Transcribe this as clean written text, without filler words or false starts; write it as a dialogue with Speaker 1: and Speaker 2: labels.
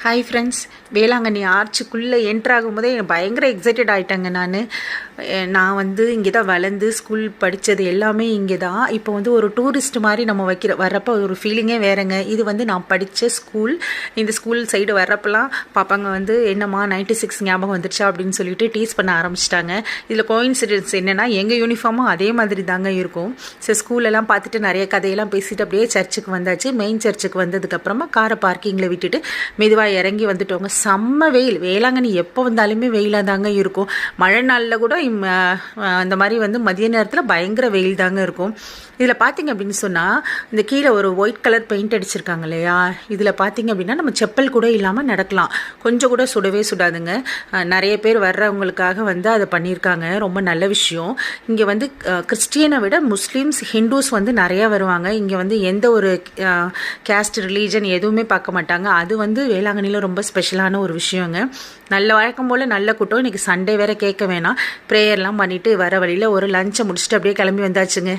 Speaker 1: Hi friends, Velankanni ஆர்ச்சுக்குள்ளே enter ஆகும்போதே பயங்கர excited ஆகிட்டேங்க. நான் இங்கே தான் வளர்ந்து ஸ்கூல் படித்தது எல்லாமே இங்கே தான். இப்போ ஒரு டூரிஸ்ட் மாதிரி நம்ம வர்றப்போ ஒரு ஃபீலிங்கே வேறுங்க. இது நான் படித்த ஸ்கூல். இந்த ஸ்கூல் சைடு வர்றப்பெல்லாம் பாப்பாங்க என்னம்மா 96 ஞாபகம் வந்துருச்சா அப்படின்னு சொல்லிட்டு டீஸ் பண்ண ஆரம்பிச்சிட்டாங்க. இதில் கோயின்சிடென்ஸ் என்னென்னா எங்கள் யூனிஃபார்மும் அதே மாதிரி தாங்க இருக்கும். ஸோ ஸ்கூலெல்லாம் பார்த்துட்டு நிறைய கதையெல்லாம் பேசிட்டு அப்படியே சர்ச்சுக்கு வந்தாச்சு. மெயின் சர்ச்சுக்கு வந்ததுக்கப்புறமா காரை பார்க்கிங்கில் விட்டுட்டு மெதுவாக இறங்கி வந்துட்டோங்க. செம்ம வெயில். வேளாங்கண்ணி எப்போ வந்தாலுமே வெயிலாக தாங்க இருக்கும். மழை நாளில் கூட அந்த மாதிரி மதிய நேரத்தில் பயங்கர வெயில் தாங்க இருக்கும். இதில் பார்த்திங்க அப்படின்னு சொன்னால் இந்த கீழே ஒரு ஒயிட் கலர் பெயிண்ட் அடிச்சிருக்காங்க இல்லையா, இதில் பார்த்திங்க அப்படின்னா நம்ம செப்பல் கூட இல்லாமல் நடக்கலாம். கொஞ்சம் கூட சுடவே சுடாதுங்க. நிறைய பேர் வர்றவங்களுக்காக அதை பண்ணியிருக்காங்க. ரொம்ப நல்ல விஷயம். இங்கே கிறிஸ்டியனை விட முஸ்லீம்ஸ், ஹிந்துஸ் நிறையா வருவாங்க. இங்கே எந்த ஒரு கேஸ்ட், ரிலீஜன் எதுவுமே பார்க்க மாட்டாங்க. அது வேளாங்கண்ணியில் ரொம்ப ஸ்பெஷலான ஒரு விஷயங்க. நல்ல வழக்கம் போல் நல்ல கூட்டம். இன்றைக்கி சண்டே வேறு கேட்க வேணாம். ப்ரேயர்லாம் பண்ணிவிட்டு வர வழியில் ஒரு லஞ்சை முடிச்சுட்டு அப்படியே கிளம்பி வந்தாச்சுங்க.